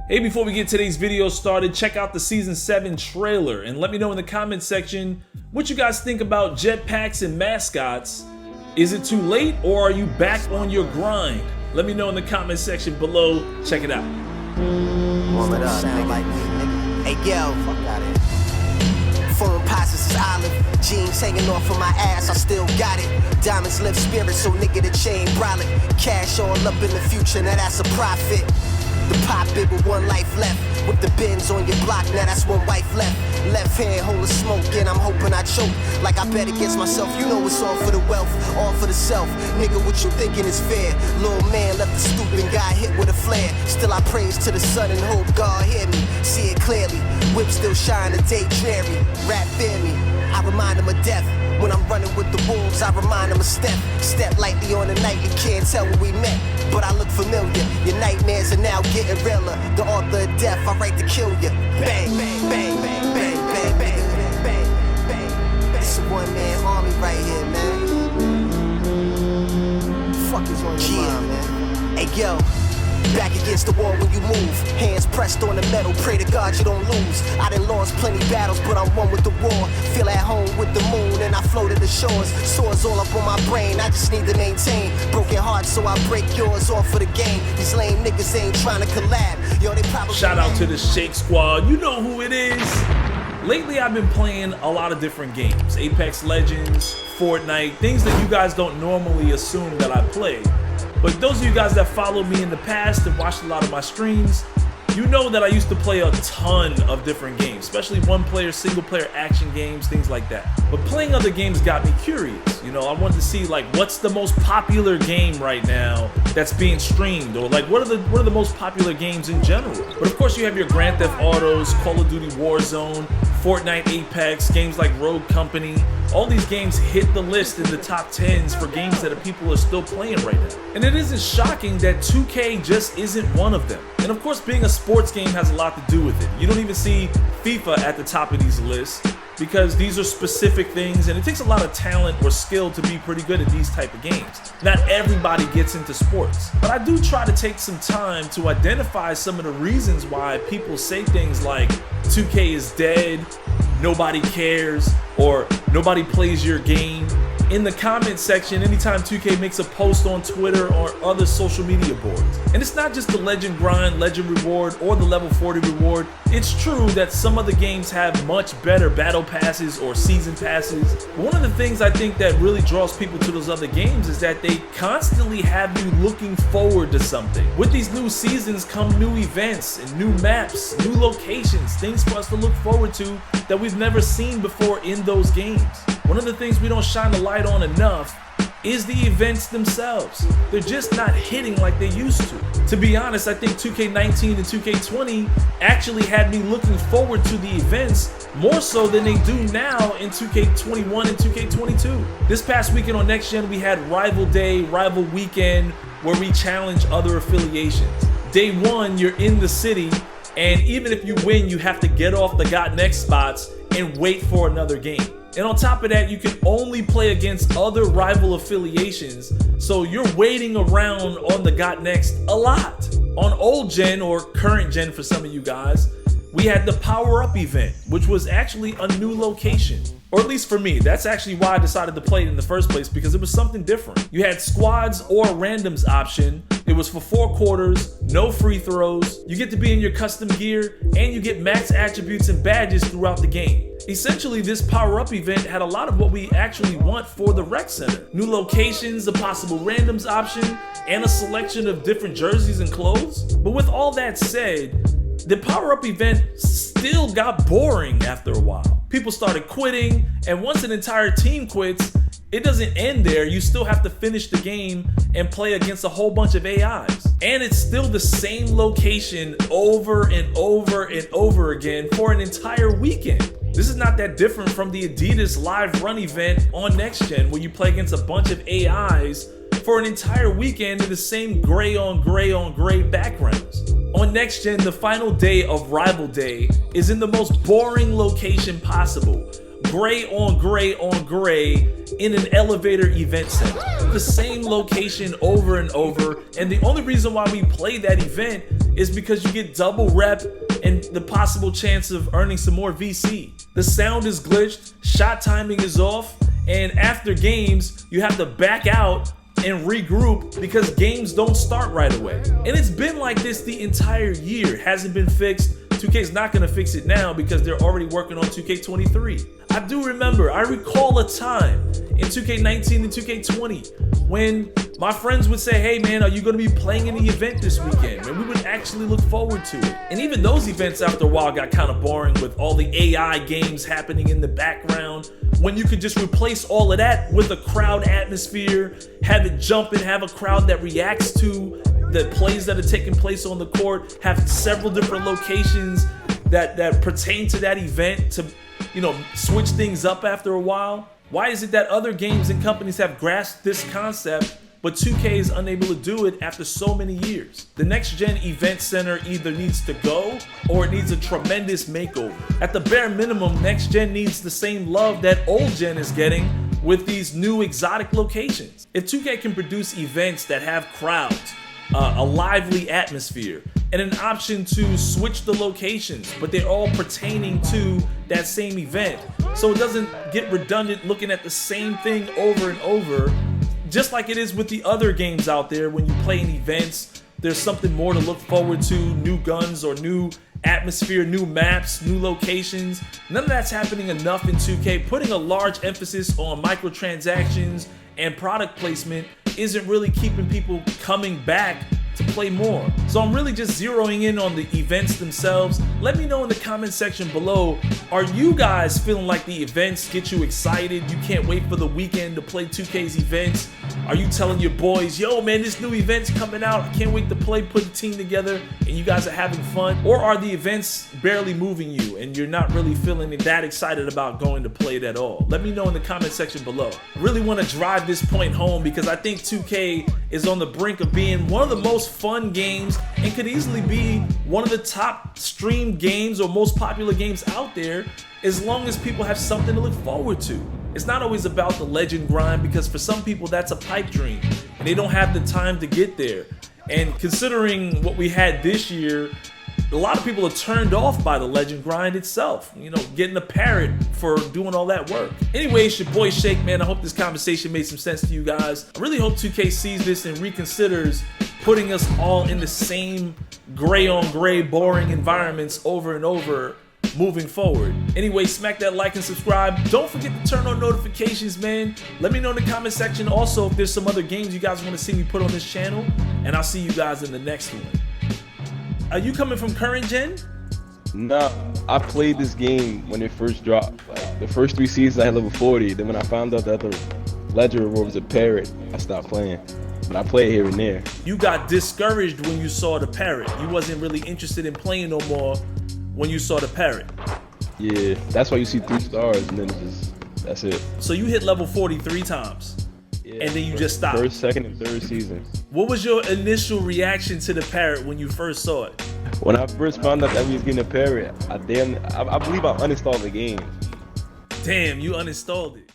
Hey, before we get today's video started, check out the Season 7 trailer and let me know in the comment section what you guys think about Jetpacks and Mascots. Is it too late or are you back on your grind? Let me know in the comment section below. Check it out. Warm it up, nigga. Hey, yo, fuck out of here. Phone passes is olive. Jeans hanging off of my ass, I still got it. Diamonds live spirit, so nigga the chain brolic. Cash all up in the future, now that's a profit. The pop big with one life left. With the bins on your block, now that's one wife left. Left hand hold of smoke, and I'm hoping I choke. Like I bet against myself, you know it's all for the wealth, all for the self. Nigga, what you thinking is fair? Little man left the stoop and got hit with a flare. Still I praise to the sun and hope God hear me. See it clearly, whip still shine, the day dreary. Rap fear me, I remind him of death. When I'm running with the wolves, I remind them of step. Step lightly on the nightly, can't tell where we met, but I look familiar. Your nightmares are now getting realer. The author of death, I write to kill you. Bang, bang, bang, bang, bang, bang, bang, bang, bang. It's a one-man army right here, man. Fuck is on your mind, man? Hey, yo. Back against the wall when you move. Hands pressed on the metal, pray to God you don't lose. I done lost plenty battles, but I'm one with the war. Feel at home with the moon and I float to the shores. Sores all up on my brain, I just need to maintain. Broken heart, so I break yours off for the game. These lame niggas ain't trying to collab. Yo, they probably shout out to the Shake Squad, you know who it is. Lately I've been playing a lot of different games. Apex Legends, Fortnite, things that you guys don't normally assume that I play. But those of you guys that followed me in the past and watched a lot of my streams, you know that I used to play a ton of different games, especially one-player, single-player action games, things like that. But playing other games got me curious. You know, I wanted to see like what's the most popular game right now that's being streamed, or like what are the most popular games in general. But of course you have your Grand Theft Autos, Call of Duty Warzone, Fortnite, Apex, games like Rogue Company. All these games hit the list in the top 10s for games that people are still playing right now. And it isn't shocking that 2K just isn't one of them. And of course being a sports game has a lot to do with it. You don't even see FIFA at the top of these lists because these are specific things and it takes a lot of talent or skill to be pretty good at these type of games. Not everybody gets into sports, but I do try to take some time to identify some of the reasons why people say things like 2K is dead, nobody cares, or nobody plays your game. In the comment section, anytime 2K makes a post on Twitter or other social media boards. And it's not just the Legend Grind, Legend Reward, or the Level 40 Reward. It's true that some of the games have much better battle passes or season passes. But one of the things I think that really draws people to those other games is that they constantly have you looking forward to something. With these new seasons come new events and new maps, new locations, things for us to look forward to that we've never seen before in those games. One of the things we don't shine the light on enough is the events themselves. They're just not hitting like they used to. To be honest, I think 2K19 and 2K20 actually had me looking forward to the events more so than they do now in 2K21 and 2K22. This past weekend on Next Gen, we had Rival Day, Rival Weekend, where we challenge other affiliations. Day one, you're in the city, and even if you win, you have to get off the Got Next spots and wait for another game. And on top of that, you can only play against other rival affiliations, so you're waiting around on the Got Next a lot. On old gen, or current gen for some of you guys, we had the Power Up event, which was actually a new location. Or at least for me, that's actually why I decided to play it in the first place, because it was something different. You had squads or randoms option. It was for 4 quarters, no free throws. You get to be in your custom gear, and you get max attributes and badges throughout the game. Essentially, this power-up event had a lot of what we actually want for the rec center. New locations, a possible randoms option, and a selection of different jerseys and clothes. But with all that said, the power-up event still got boring after a while. People started quitting, and once an entire team quits, it doesn't end there. You still have to finish the game and play against a whole bunch of AIs. And it's still the same location over and over and over again for an entire weekend. This is not that different from the Adidas Live Run event on Next Gen, where you play against a bunch of AIs for an entire weekend in the same gray on gray on gray backgrounds. On Next Gen, the final day of Rival Day is in the most boring location possible. Gray on gray on gray in an elevator event center. The same location over and over, and the only reason why we play that event is because you get double rep and the possible chance of earning some more VC. The sound is glitched, shot timing is off, and after games, you have to back out and regroup because games don't start right away. And it's been like this the entire year. Hasn't been fixed. 2K's not gonna fix it now because they're already working on 2K23. I recall a time in 2K19 and 2K20 when my friends would say, hey man, are you gonna be playing in the event this weekend? And we would actually look forward to it. And even those events after a while got kind of boring with all the AI games happening in the background, when you could just replace all of that with a crowd atmosphere, have it jump and have a crowd that reacts to the plays that are taking place on the court, have several different locations that pertain to that event to, you know, switch things up after a while. Why is it that other games and companies have grasped this concept, but 2K is unable to do it after so many years? The next gen event center either needs to go or it needs a tremendous makeover. At the bare minimum, next gen needs the same love that old gen is getting with these new exotic locations. If 2K can produce events that have crowds, a lively atmosphere, and an option to switch the locations, but they're all pertaining to that same event, so it doesn't get redundant looking at the same thing over and over, just like it is with the other games out there. When you play in events, there's something more to look forward to, new guns or new atmosphere, new maps, new locations. None of that's happening enough in 2K. Putting a large emphasis on microtransactions and product placement isn't really keeping people coming back to play more. So I'm really just zeroing in on the events themselves. Let me know in the comment section below, are you guys feeling like the events get you excited? You can't wait for the weekend to play 2K's events? Are you telling your boys, yo man, this new event's coming out, I can't wait to play, put a team together, and you guys are having fun? Or are the events barely moving you and you're not really feeling that excited about going to play it at all? Let me know in the comment section below. I really want to drive this point home because I think 2K is on the brink of being one of the most fun games and could easily be one of the top streamed games or most popular games out there, as long as people have something to look forward to. It's not always about the legend grind, because for some people that's a pipe dream and they don't have the time to get there. And considering what we had this year, a lot of people are turned off by the legend grind itself, you know, getting a parrot for doing all that work. Anyway, it's your boy Shake, man. I hope this conversation made some sense to you guys. I really hope 2K sees this and reconsiders putting us all in the same gray on gray boring environments over and over moving forward. Anyway, smack that like and subscribe. Don't forget to turn on notifications, man. Let me know in the comment section also if there's some other games you guys want to see me put on this channel, and I'll see you guys in the next one. Are you coming from current gen? Nah, I played this game when it first dropped. Like, the first 3 seasons I had level 40. Then when I found out that the legend reward was a parrot, I stopped playing. But I play it here and there. You got discouraged when you saw the parrot. You wasn't really interested in playing no more when you saw the parrot. Yeah, that's why you see 3 stars and then that's it. So you hit level 40 3 times, yeah, and then you just stopped. First, second, and third season. What was your initial reaction to the parrot when you first saw it? When I first found out that we was getting a parrot, I believe I uninstalled the game. Damn, you uninstalled it.